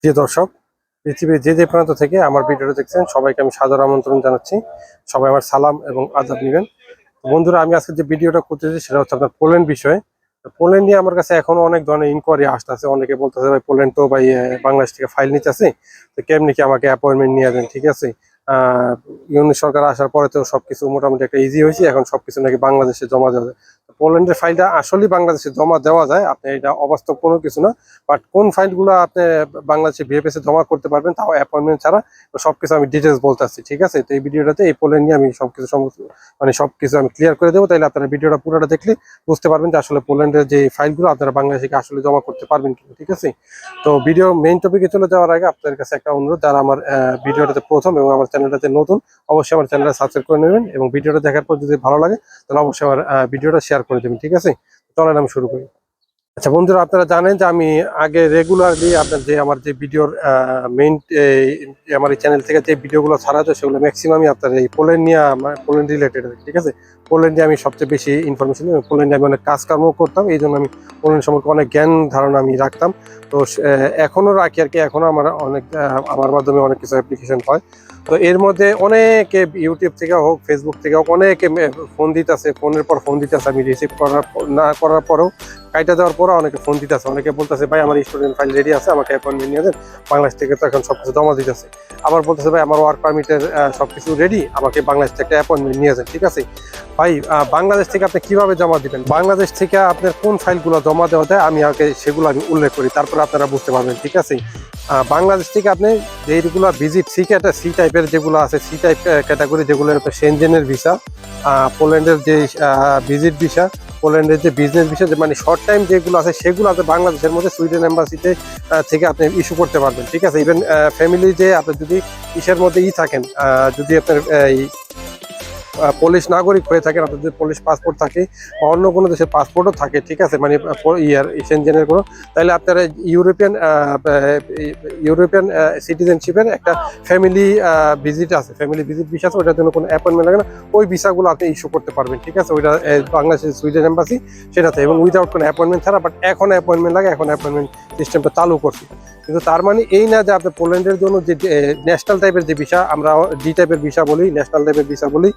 প্রিয় দর্শক, পৃথিবীর যে যে প্রান্ত থেকে আমার ভিডিওটা দেখছেন সবাইকে আমি সাদর আমন্ত্রণ জানাচ্ছি। সবাই আমার সালাম এবং আদাব নেবেন। বন্ধুরা, আমি আজকে যে ভিডিওটা করতেছি সেটা হচ্ছে আপনার পোল্যান্ড বিষয়ে। তো পোল্যান্ড নিয়ে আমার কাছে এখনো অনেক ধরনের ইনকোয়ারি আসতেছে। অনেকে বলতেছে ভাই পোল্যান্ড তো ভাই বাংলাদেশ থেকে ফাইল নিতে আছে, তো কেমনি কি আমাকে অ্যাপয়েন্টমেন্ট নিয়ে দেন, ঠিক আছে। ইউনিট সরকার আসার পরে তো সবকিছু মোটামুটি একটা ইজি হয়েছে, এখন সবকিছু নাকি বাংলাদেশে জমা দেওয়া যায়। তো পোল্যান্ডের ফাইলটা আসলেই বাংলাদেশে জমা দেওয়া যায়, আপনি এটা অবাস্তব কোনো কিছু না। বাট কোন ফাইলগুলো আপনি বাংলাদেশে বিএফএস এ জমা করতে পারবেন তাও অ্যাপয়েন্টমেন্ট ছাড়া, তো সবকিছু আমি ডিটেলস বলতে আসছি, ঠিক আছে। তো এই ভিডিওটাতে এই পোল্যান্ড নিয়ে আমি সবকিছু আমি ক্লিয়ার করে দেবো। তাইলে আপনারা ভিডিওটা পুরোটা দেখলে বুঝতে পারবেন যে আসলে পোল্যান্ডের যে ফাইলগুলো আপনারা বাংলাদেশে আসলে জমা করতে পারবেন কিনা, ঠিক আছে। তো ভিডিও মেইন টপিকে চলে যাওয়ার আগে আপনাদের কাছে একটা অনুরোধ, যারা আমার ভিডিওটাতে প্রথম এবং আমার চ্যানেলটাতে নতুন, অবশ্যই আমার চ্যানেলটা সাবস্ক্রাইব করে নেবেন এবং ভিডিওটা দেখার পর যদি ভালো লাগে তাহলে অবশ্যই আমার ভিডিওটা শেয়ার করে দেবেন, ঠিক আছে। চলেন আমি শুরু করি। আচ্ছা বন্ধুরা, আপনারা জানেন যে আমি আগে রেগুলারলি আপনার যে আমার যে ভিডিওর মেইন আমার এই চ্যানেল থেকে যে ভিডিওগুলো ছাড়া যায় সেগুলো ম্যাক্সিমামই আপনার এই পোল্যান্ড নিয়ে, পোল্যান্ড রিলেটেড, ঠিক আছে। পোল্যান্ডে আমি সবচেয়ে বেশি ইনফরমেশন, পোল্যান্ডে আমি অনেক কাজকর্ম করতাম, এই জন্য আমি পোল্যান্ড সম্পর্কে অনেক জ্ঞান ধারণা আমি রাখতাম। তো এখনো রাখি আর কি, এখনো আমার অনেক আমার মাধ্যমে অনেক কিছু অ্যাপ্লিকেশন হয়। তো এর মধ্যে অনেকে ইউটিউব থেকে হোক, ফেসবুক থেকে হোক, অনেকে ফোন দিতেছে, ফোনের পর ফোন দিতেছে, আমি রিসিভ না করার পরেও, কাইটা দেওয়ার পরে অনেকে ফোন দিতেছে, অনেকে বলতেছে ভাই আমার স্টুডেন্ট ফাইল রেডি আছে, আমাকে অ্যাপয়েন্টমেন্ট নিয়ে দেন, বাংলাদেশ থেকে তো এখন সবকিছু জমা দিতেছে। আবার বলতেছে ভাই আমার ওয়ার্ক পারমিটের সবকিছু রেডি, আমাকে বাংলাদেশ থেকে অ্যাপয়েন্টমেন্ট নিয়ে যান, ঠিক আছে। ভাই বাংলাদেশ থেকে আপনি কিভাবে জমা দিবেন, বাংলাদেশ থেকে আপনার কোন ফাইলগুলো জমা দেওয়া যায় আমি আগে সেগুলো আমি উল্লেখ করি, তারপরে আপনারা বুঝতে পারবেন, ঠিক আছে। বাংলাদেশ থেকে আপনি যেগুলো ভিজিট সি টাইপের যেগুলো আছে, সি টাইপ ক্যাটাগরি, যেগুলো সেনজেনের ভিসা, পোল্যান্ডের যে ভিজিট ভিসা, পোল্যান্ডের যে বিজনেস ভিসা, যে মানে শর্ট টাইম যেগুলো আছে সেগুলো আপনি বাংলাদেশের মধ্যে সুইডেন এম্বাসিতে থেকে আপনি ইস্যু করতে পারবেন, ঠিক আছে। ইভেন ফ্যামিলি যে আপনি যদি ইসের মধ্যে থাকেন, যদি আপনার পোলিশ নাগরিক হয়ে থাকেন, আপনার যদি পোলিশ পাসপোর্ট থাকে বা অন্য কোনো দেশের পাসপোর্টও থাকে, ঠিক আছে, মানে সেনজেনের কোনো, তাহলে আপনারা ইউরোপিয়ান সিটিজেনশিপের একটা ফ্যামিলি ভিজিট আছে, ফ্যামিলি ভিজিট ভিসা আছে, ওইটার জন্য কোনো অ্যাপয়েন্টমেন্ট লাগে না, ওই ভিসাগুলো আপনি ইস্যু করতে পারবেন, ঠিক আছে। ওইটা বাংলাদেশের সুইডেন এম্বাসি সেটাতে, এবং উইদাউট কোনো অ্যাপয়েন্টমেন্ট ছাড়া। বাট এখন অ্যাপয়েন্টমেন্ট লাগে, এখন অ্যাপয়েন্টমেন্ট সিস্টেমটা চালু করছি। কিন্তু তার মানে এই না যে আপনি পোল্যান্ডের জন্য যে ন্যাশনাল টাইপের যে ভিসা, আমরা ডি টাইপের ভিসা বলি, ন্যাশনাল টাইপের ভিসা বলি,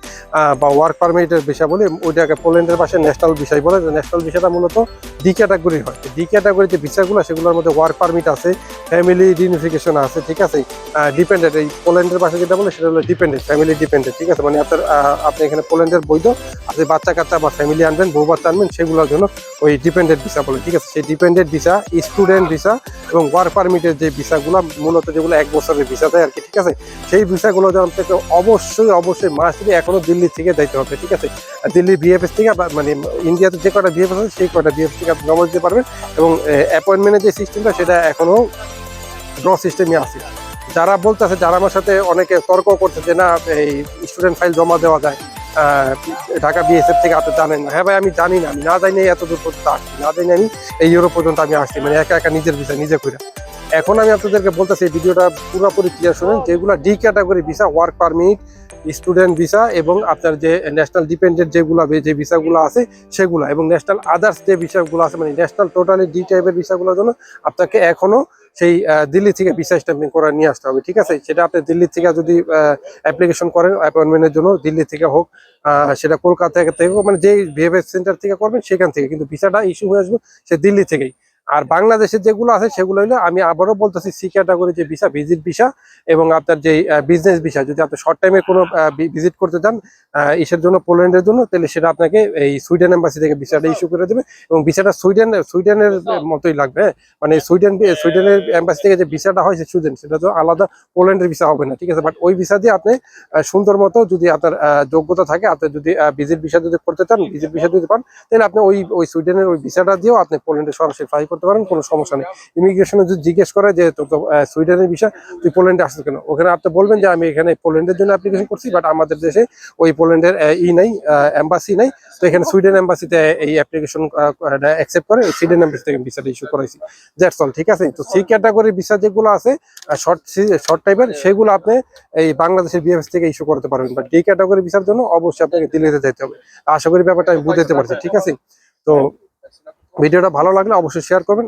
বা ওয়ার্ক পারমিটের ভিসা বলি, ওইটাকে পোল্যান্ডের ভাষায় ন্যাশনাল ভিসাই বলে। ন্যাশনাল ভিসাটা মূলত ডি ক্যাটাগরি হয়। ডি ক্যাটাগরির যে ভিসাগুলো সেগুলোর মধ্যে ওয়ার্ক পারমিট আছে, ফ্যামিলি রিউনিফিকেশন আছে, ঠিক আছে। ডিপেন্ডেন্ট, এই পোল্যান্ডের ভাষা যেটা বলে সেটা হলো ডিপেন্ডেন্ট, ফ্যামিলি ডিপেন্ডেন্ট, ঠিক আছে। মানে আপনি এখানে পোল্যান্ডের বৈধ, আপনি বাচ্চা কাচ্চা বা ফ্যামিলি আনবেন, বউ বাচ্চা আনবেন, সেগুলোর জন্য ওই ডিপেন্ডেন্ট ভিসা বলে, ঠিক আছে। সেই ডিপেন্ডেন্ট ভিসা, স্টুডেন্ট ভিসা এবং ওয়ার্ক পারমিটের যে ভিসাগুলো মূলত যেগুলো 1 বছরের ভিসা দেয় আর কি, ঠিক আছে। সেই ভিসাগুলো যেমন থেকে অবশ্যই মাস্টলি এখনো দিল্লি থেকে যাইতে হবে, ঠিক আছে। দিল্লি বিএফএস থেকে, মানে ইন্ডিয়াতে যে কটা বিএফএস আছে সেই কটা বিএফএস থেকে আপনি জমা দিতে পারবেন। এবং অ্যাপয়েন্টমেন্টের যে সিস্টেমটা সেটা এখনো ড্র সিস্টেমই আছে। যারা বলতেছে, যারা আমার সাথে অনেকে তর্ক করছে যে না এই স্টুডেন্ট ফাইল জমা দেওয়া যায় ঢাকা বিএসএফ থেকে, আপনি জানেন না। হ্যাঁ ভাই, আমি জানি না, আমি না জানি এত দূর পর্যন্ত আসছি, না জানি আমি এই ইউরোপ পর্যন্ত আমি আসছি, মানে একা একা নিজের ভিসা নিজে করে। এখন আমি আপনাদেরকে বলতেছি, এই ভিডিওটা পুরোপুরি ক্লিয়ার শুনেন, যেগুলো D category visa, work permit, student visa এবং আপনার যে ন্যাশনাল ডিপেন্ডেন্ট যেগুলো যে ভিসাগুলো আছে সেগুলো, এবং ন্যাশনাল আদার্স যে ভিসাগুলো আছে, মানে ন্যাশনাল টোটালি ডি টাইপের ভিসাগুলোর জন্য আপনাকে এখনো সেই দিল্লি থেকে ভিসা স্ট্যাম্পিং করে নিয়ে আসতে হবে, ঠিক আছে। সেটা আপনি দিল্লি থেকে যদি অ্যাপ্লিকেশন করেন অ্যাপয়েন্টমেন্টের জন্য, দিল্লি থেকে হোক, সেটা কলকাতা থেকে হোক, মানে যেই ভিএফএস সেন্টার থেকে করবেন সেখান থেকে, কিন্তু ভিসাটা ইস্যু হয়ে আসবে সে দিল্লি থেকেই। আর বাংলাদেশের যেগুলো আছে সেগুলো হলো, আমি আবারও বলতেছি, সি ক্যাটাগরি যে ভিসা, ভিজিট ভিসা এবং আপনার যে বিজনেস ভিসা, যদি আপনি শর্ট টাইমে কোনো ভিজিট করতে চান ইসের জন্য, পোল্যান্ডের জন্য, তাহলে সেটা আপনাকে এই সুইডেন এম্বাসি থেকে ভিসাটা ইস্যু করে দেবে, এবং ভিসাটা সুইডেনের মতোই লাগবে, মানে সুইডেনের এম্বাসি থেকে যে ভিসাটা হয় সুইডেন, সেটা তো আলাদা, পোল্যান্ডের ভিসা হবে না, ঠিক আছে। বাট ওই ভিসা দিয়ে আপনি সুন্দর মতো, যদি আপনার যোগ্যতা থাকে, আপনি যদি ভিজিট ভিসা যদি করতে চান, ভিজিট ভিসা যদি পান, তাহলে আপনি ওই সুইডেনের ওই ভিসাটা দিয়েও আপনি পোল্যান্ডে সরাসরি ফ্লাই করতে পারেন, কোনো সমস্যা নেই। ইমিগ্রেশনে যদি জিজ্ঞেস করে যে তো সুইডেনের ভিসা, তুই পোল্যান্ডে আসছিস কেন, ওখানে আপনি বলবেন যে আমি এখানে পোল্যান্ডের জন্য অ্যাপ্লিকেশন করছি, বাট আমাদের দেশে ওই পোল্যান্ডের নাই, এম্বাসি নাই, তো এখানে সুইডেন এম্বাসিতে এই অ্যাপ্লিকেশন অ্যাকসেপ্ট করে সুইডেন এম্বাসি থেকে ভিসাটা ইস্যু করাইছি, দ্যাটস অল, ঠিক আছে। তো সি ক্যাটাগরি ভিসা যেগুলো আছে শর্ট টাইপের, সেগুলো আপনি এই বাংলাদেশের বিএফএস থেকে ইস্যু করতে পারবেন, বাট ডি ক্যাটাগরি ভিসার জন্য অবশ্যই আপনাকে দিল্লিতে যেতে হবে। আশা করি ব্যাপারটা আমি বুঝতে পারছি, ঠিক আছে। তো ভিডিওটা ভালো লাগলে অবশ্যই শেয়ার করবেন।